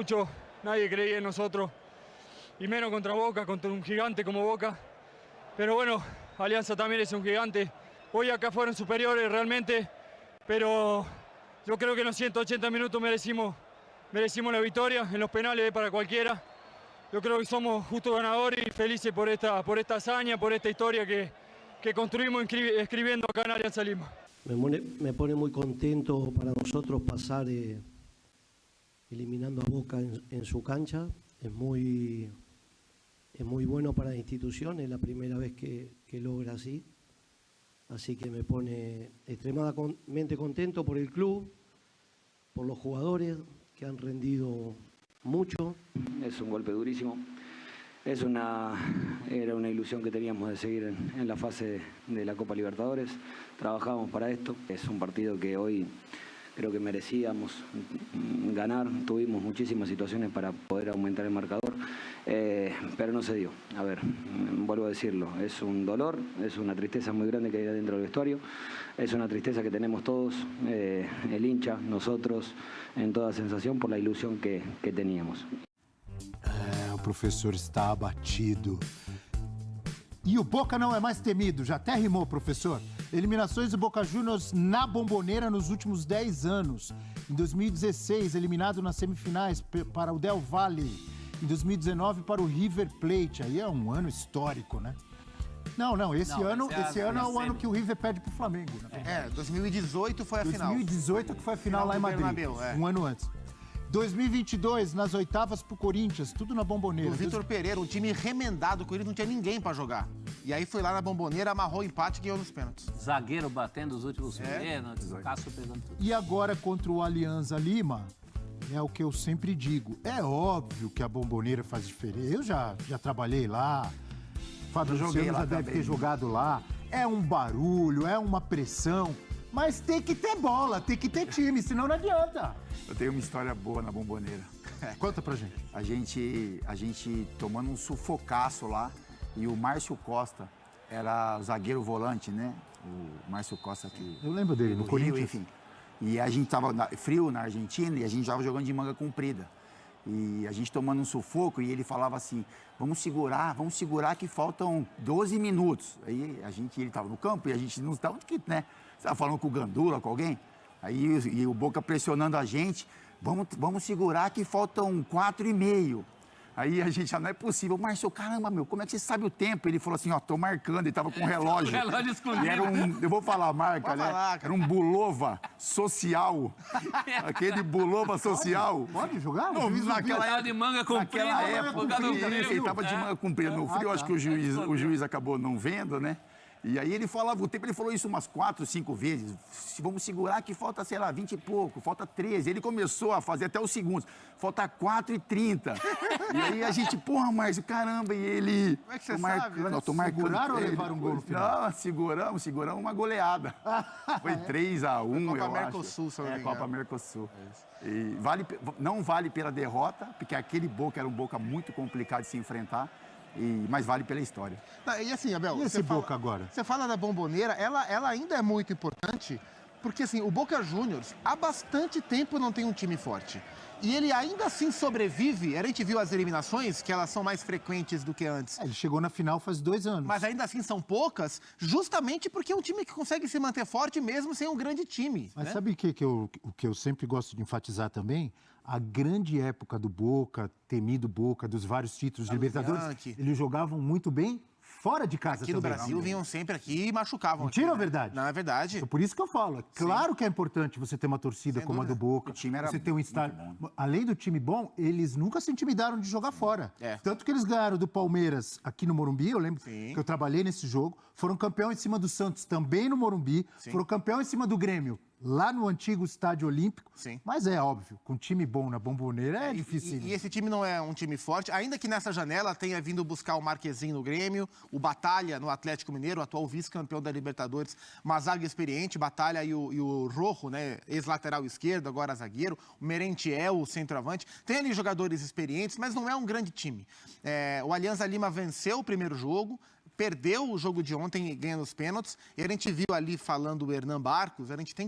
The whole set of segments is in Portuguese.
Mucho, nadie creía en nosotros, y menos contra Boca, contra un gigante como Boca. Pero bueno, Alianza también es un gigante. Hoy acá fueron superiores realmente, pero yo creo que en los 180 minutos merecimos la victoria, en los penales para cualquiera. Yo creo que somos justos ganadores y felices por esta hazaña, por esta historia que construimos escribiendo acá en Alianza Lima. Me pone muy contento para nosotros pasar eliminando a Boca en su cancha. Es muy bueno para la institución, es la primera vez que logra así. Así que me pone extremadamente contento por el club, por los jugadores que han rendido mucho. Es un golpe durísimo. Era una ilusión que teníamos de seguir en la fase de la Copa Libertadores. Trabajábamos para esto. Es un partido que hoy creo que merecíamos ganar. Tuvimos muchísimas situaciones para poder aumentar el marcador, pero no se dio. A ver, vuelvo a decirlo, es un dolor, es una tristeza muy grande que hay dentro del vestuario. Es una tristeza que tenemos todos, el hincha, nosotros, en toda sensación por la ilusión que teníamos. O professor está abatido. E o Boca não é mais temido, já até rimou, professor. Eliminações do Boca Juniors na Bomboneira nos últimos 10 anos. Em 2016, eliminado nas semifinais para o Del Valle. Em 2019, para o River Plate. Aí é um ano histórico, né? Esse ano é o ano que o River perde pro Flamengo. Né? 2018 foi a final. 2018 que foi a final lá em Madrid, um ano antes. 2022, nas oitavas pro Corinthians, tudo na Bomboneira. O Vitor Pereira, um time remendado, o Corinthians não tinha ninguém pra jogar. E aí foi lá na Bomboneira, amarrou o empate e ganhou nos pênaltis. Zagueiro batendo os últimos pênaltis, Cássio pegando tudo. E agora contra o Alianza Lima, é o que eu sempre digo. É óbvio que a Bomboneira faz diferença. Eu já trabalhei lá, Fábio Luciano já deve ter jogado lá. É um barulho, é uma pressão, mas tem que ter bola, tem que ter time, senão não adianta. Eu tenho uma história boa na Bomboneira. Conta pra gente. A gente tomando um sufocaço lá e o Márcio Costa era zagueiro volante, né? O Márcio Costa aqui. Eu lembro dele, no Corinthians. Enfim. E a gente tava frio na Argentina e a gente tava jogando de manga comprida. E a gente tomando um sufoco e ele falava assim, vamos segurar que faltam 12 minutos. Aí ele tava no campo e a gente não estava, né? Você tava falando com o Gandula, com alguém? Aí e o Boca pressionando a gente, vamos segurar que faltam 4,5. Aí a gente já não é possível. Márcio, caramba, como é que você sabe o tempo? Ele falou assim, tô marcando, ele tava com um relógio. O relógio escondido. E era eu vou falar a marca, né? Era um Bulova social. Aquele Bulova social. Pode jogar? Não, naquela época de manga comprida. Naquela época, ele tava de manga comprida. No frio, acho que o juiz acabou não vendo, né? E aí ele falava o tempo, ele falou isso umas 4, 5 vezes. Vamos segurar que falta, sei lá, 20 e pouco, falta 13. Ele começou a fazer até os segundos. Falta 4,30. E aí a gente, porra, Márcio, caramba, e ele... Como é que você sabe? Eu tô marcando. Seguraram ou levaram um gol no final? Não, seguramos uma goleada. Foi 3-1, eu acho. Copa Mercosul, se eu não me engano. Copa Mercosul. E não vale pela derrota, porque aquele Boca era um Boca muito complicado de se enfrentar. Mas vale pela história. E assim, Abel, e esse Boca agora? Você fala da Bomboneira, ela ainda é muito importante, porque assim, o Boca Juniors há bastante tempo não tem um time forte. E ele ainda assim sobrevive. A gente viu as eliminações, que elas são mais frequentes do que antes. Ele chegou na final faz 2 anos. Mas ainda assim são poucas, justamente porque é um time que consegue se manter forte mesmo sem um grande time. Mas né? sabe o que eu sempre gosto de enfatizar também? A grande época do Boca, temido Boca, dos vários títulos de Libertadores, eles jogavam muito bem fora de casa aqui também. No Brasil vinham sempre aqui e machucavam. Mentira ou né? verdade? Não, é verdade. Então, por isso que eu falo. É claro que é importante você ter uma torcida como a do Boca, você ter um estádio. Além do time bom, eles nunca se intimidaram de jogar fora. Tanto que eles ganharam do Palmeiras aqui no Morumbi, eu lembro que eu trabalhei nesse jogo, foram campeão em cima do Santos também no Morumbi, foram campeão em cima do Grêmio lá no antigo Estádio Olímpico. Mas é óbvio, com um time bom na Bomboneira é difícil. E esse time não é um time forte, ainda que nessa janela tenha vindo buscar o Marquezinho no Grêmio, o Batalha no Atlético Mineiro, atual vice-campeão da Libertadores, uma zaga experiente, Batalha e o Rojo, né, ex-lateral esquerdo, agora zagueiro, o Merentiel, o centroavante. Tem ali jogadores experientes, mas não é um grande time. O Alianza Lima venceu o primeiro jogo, perdeu o jogo de ontem ganhando os pênaltis. E a gente viu ali falando o Hernan Barcos, a gente tem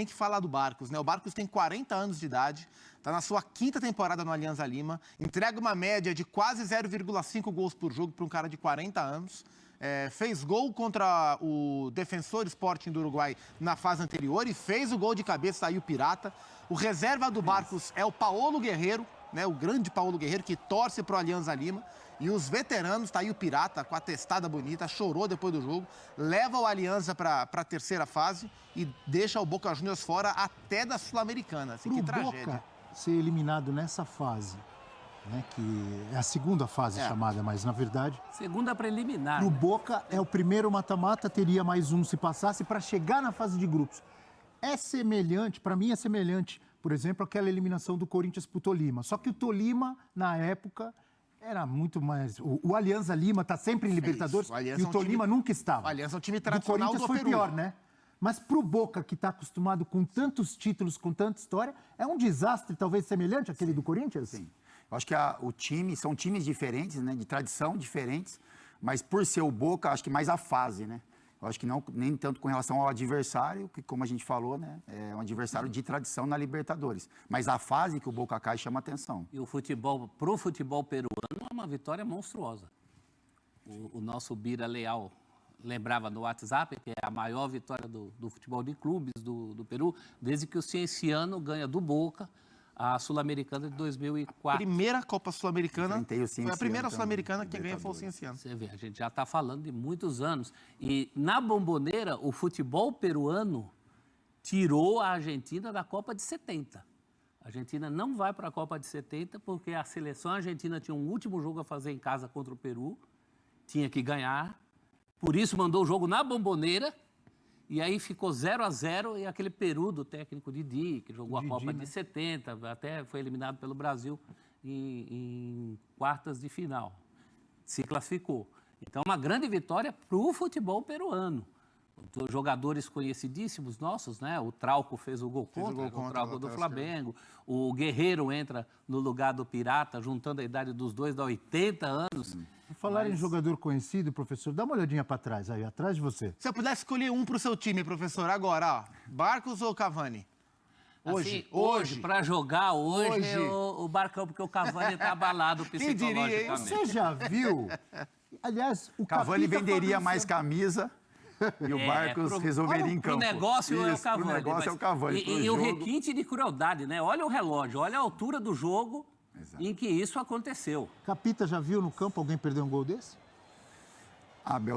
que falar do Barcos, né? O Barcos tem 40 anos de idade, está na sua 5ª temporada no Alianza Lima, entrega uma média de quase 0,5 gols por jogo para um cara de 40 anos. Fez gol contra o Defensor Sporting do Uruguai na fase anterior e fez o gol de cabeça, saiu pirata. O reserva do Barcos é o Paulo Guerreiro, né? O grande Paulo Guerreiro, que torce para o Alianza Lima. E os veteranos, tá aí o Pirata, com a testada bonita, chorou depois do jogo, leva o Alianza para a 3ª fase e deixa o Boca Juniors fora até da Sul-Americana. Assim, que tragédia. Boca ser eliminado nessa fase, né, que é a 2ª fase chamada, mas na verdade... Segunda preliminar. Pro Boca é o primeiro mata-mata, teria mais um se passasse para chegar na fase de grupos. É semelhante, para mim é semelhante, por exemplo, àquela eliminação do Corinthians pro Tolima. Só que o Tolima, na época... Era muito mais... O Alianza Lima está sempre em Libertadores e o Tolima nunca estava. O Alianza é um time tradicional do Corinthians foi pior, né? Mas pro Boca, que está acostumado com tantos títulos, com tanta história, é um desastre talvez semelhante àquele do Corinthians? Sim. Eu acho que o time... São times diferentes, né? De tradição diferentes. Mas por ser o Boca, acho que mais a fase, né? Eu acho que não nem tanto com relação ao adversário, que como a gente falou, né, é um adversário de tradição na Libertadores. Mas a fase que o Boca cai chama atenção. E o futebol, pro futebol peruano, é uma vitória monstruosa. O nosso Bira Leal lembrava no WhatsApp que é a maior vitória do futebol de clubes do Peru, desde que o Cienciano ganha do Boca a Sul-Americana de 2004. Primeira Copa Sul-Americana, foi a primeira também, Sul-Americana que ganha foi o Cienciano. Você vê, a gente já está falando de muitos anos. E na Bombonera, o futebol peruano tirou a Argentina da Copa de 70. A Argentina não vai para a Copa de 70 porque a seleção argentina tinha um último jogo a fazer em casa contra o Peru, tinha que ganhar, por isso mandou o jogo na Bombonera. E aí ficou 0-0 e aquele Peru do técnico Didi, que jogou a Copa de 70, até foi eliminado pelo Brasil em quartas de final. Se classificou. Então, uma grande vitória para o futebol peruano. Jogadores conhecidíssimos nossos, né? O Trauco fez o gol contra, o Trauco do Flamengo. O Guerreiro entra no lugar do Pirata, juntando a idade dos dois, dá 80 anos. Falar em jogador conhecido, professor, dá uma olhadinha para trás, aí, atrás de você. Se eu pudesse escolher um para o seu time, professor, agora, ó, Barcos ou Cavani? Hoje, para jogar hoje. É o Barcão, porque o Cavani está abalado psicologicamente. Quem diria, você já viu? Aliás, o Cavani venderia mais camisa e o Barcos resolveria em campo. O negócio é o Cavani. O negócio é o Cavani. E o requinte de crueldade, né? Olha o relógio, olha a altura do jogo. Exato. Em que isso aconteceu. Capita, já viu no campo alguém perder um gol desse? Bel,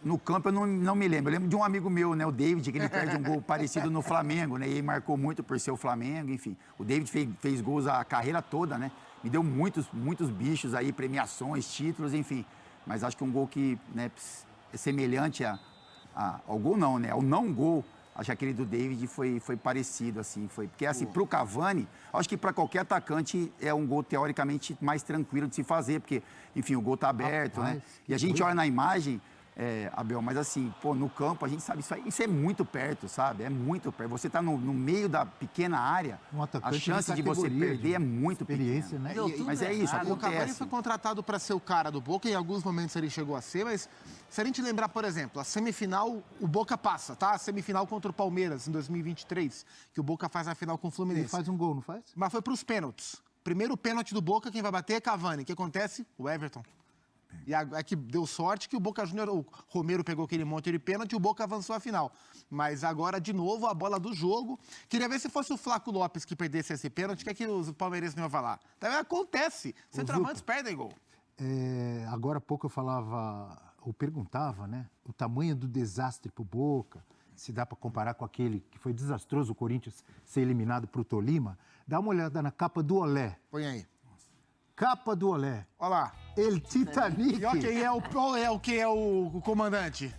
no campo eu não me lembro. Eu lembro de um amigo meu, né, o David, que ele perde um gol parecido no Flamengo, né? E ele marcou muito por ser o Flamengo, enfim. O David fez gols a carreira toda, né? Me deu muitos bichos aí, premiações, títulos, enfim. Mas acho que um gol que, né, é semelhante ao gol não, né? Ao não gol. Acho que aquele do David foi parecido, assim. Porque, assim, pro Cavani, acho que para qualquer atacante é um gol, teoricamente, mais tranquilo de se fazer. Porque, enfim, o gol tá aberto, né? E a gente olha na imagem, Abel, mas assim, pô, no campo, a gente sabe, isso é muito perto, sabe? É muito perto. Você tá no meio da pequena área, a chance de você perder é muito pequena. Né? Mas é isso, acontece. O Cavani foi contratado para ser o cara do Boca, em alguns momentos ele chegou a ser, mas se a gente lembrar, por exemplo, a semifinal, o Boca passa, tá? A semifinal contra o Palmeiras, em 2023, que o Boca faz a final com o Fluminense. Ele faz um gol, não faz? Mas foi para os pênaltis. Primeiro pênalti do Boca, quem vai bater é Cavani. O que acontece? O Everton. E é que deu sorte que o Boca Juniors, o Romero pegou aquele monte de pênalti e o Boca avançou a final. Mas agora, de novo, a bola do jogo. Queria ver se fosse o Flaco Lopes que perdesse esse pênalti, o que é que os palmeirenses não iam falar? Também acontece. Centroavantes perdem gol. Agora há pouco eu perguntava, né? O tamanho do desastre pro Boca, se dá para comparar com aquele que foi desastroso, o Corinthians ser eliminado pro Tolima. Dá uma olhada na capa do Olé. Põe aí. Capa do Olé. Olha lá. El Titanic. E olha quem é o comandante.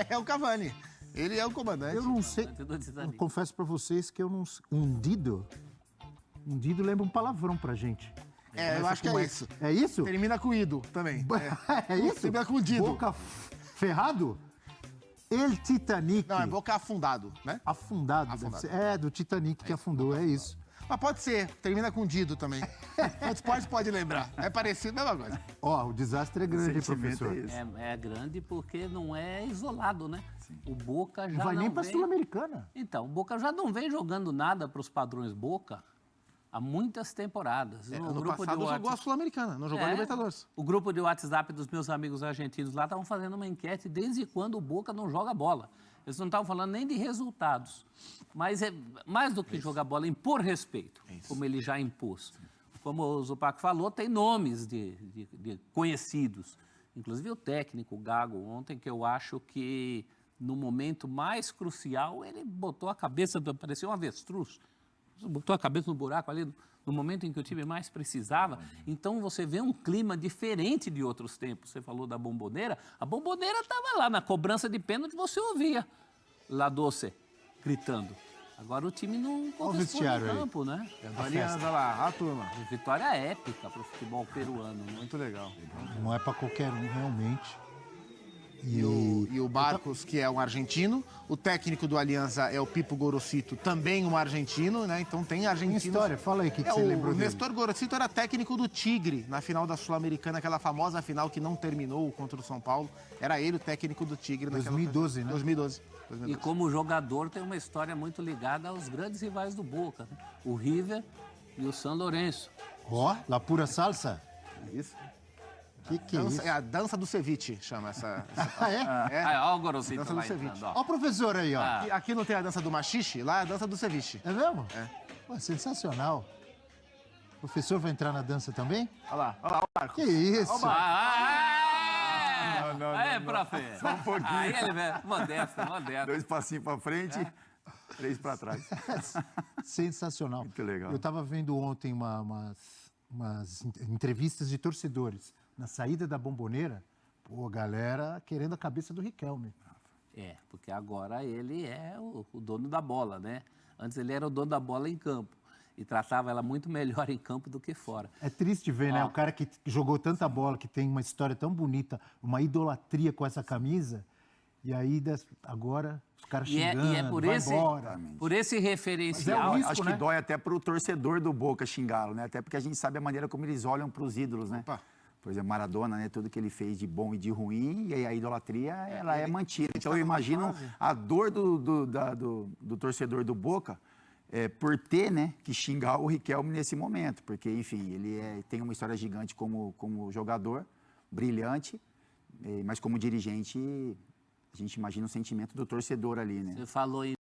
É o Cavani. Ele é o comandante. Eu não sei. Eu confesso pra vocês que eu não sei. Hundido lembra um palavrão pra gente. Eu acho que é isso. É isso? Termina com ido também. É isso? Termina com dido. Boca ferrado? El Titanic. Não, é boca afundado, né? Afundado. Do Titanic que afundou, é isso. Mas pode ser, termina com Dido também. O esporte pode lembrar. É parecido, mesma coisa. Ó, o desastre é grande, sentimento professor. é esse. É grande porque não é isolado, né? O Boca já Não vai não nem pra vem... Sul-Americana. Então, o Boca já não vem jogando nada para os padrões Boca há muitas temporadas. No Ano grupo de passado jogou a WhatsApp- Sul-Americana, não jogou a É, Libertadores. O grupo de WhatsApp dos meus amigos argentinos lá estavam fazendo uma enquete desde quando o Boca não joga bola. Eles não estavam falando nem de resultados, mas é mais do que jogar bola, impor respeito, como ele já impôs. Como o Zupac falou, tem nomes de conhecidos, inclusive o técnico o Gago ontem, que eu acho que no momento mais crucial ele botou a cabeça, parecia um avestruz, botou a cabeça no buraco ali, no momento em que o time mais precisava. Então você vê um clima diferente de outros tempos. Você falou da Bombonera, a Bombonera estava lá na cobrança de pênalti, você ouvia La Doce gritando. Agora o time não corresponde vestiário no aí. campo, né? Do Aliança lá, a turma. Vitória épica para o futebol peruano, né? Muito legal. Não é pra qualquer um, realmente. E o Barcos, que é um argentino. O técnico do Aliança é o Pipo Gorosito, também um argentino, né? Então tem Tem argentinos. história, fala aí o que você lembrou O dele. Nestor Gorosito era técnico do Tigre na final da Sul-Americana, aquela famosa final que não terminou contra o São Paulo. Era ele o técnico do Tigre naquela 2012, né? 2012. E como jogador tem uma história muito ligada aos grandes rivais do Boca, né? O River e o San Lourenço. Ó, La Pura Salsa? Isso. Que é isso? É a dança do ceviche, chama essa. Ah, é? É. Ah, ó o Gorosito Dança do lá ceviche. entrando, ó. Ó o professor aí, ó. Ah. Aqui não tem a dança do machixe, lá é a dança do ceviche. É mesmo? É. Pô, sensacional. O professor vai entrar na dança também? Olha lá o Barcos. Que isso? Profe. Só um pouquinho. Aí ele vem, modesto. 2 passinhos pra frente, 3 pra trás. Sensacional. Muito legal. Eu estava vendo ontem umas entrevistas de torcedores. Na saída da Bombonera, pô, a galera querendo a cabeça do Riquelme. É, porque agora ele é o dono da bola, né? Antes ele era o dono da bola em campo. E tratava ela muito melhor em campo do que fora. É triste ver, né? O cara que jogou tanta bola, que tem uma história tão bonita, uma idolatria com essa camisa, e aí agora os caras xingando, E é por vai esse, embora. por esse referencial. risco, Acho né? que dói até pro torcedor do Boca xingá-lo, né? Até porque a gente sabe a maneira como eles olham pros ídolos, né? Opa. Por exemplo, Maradona, né? Tudo que ele fez de bom e de ruim, e aí a idolatria, ela é mantida. Então eu imagino a dor do torcedor do Boca por ter, né, que xingar o Riquelme nesse momento. Porque, enfim, ele tem uma história gigante como jogador, brilhante, mas como dirigente, a gente imagina o sentimento do torcedor ali, né? Você falou em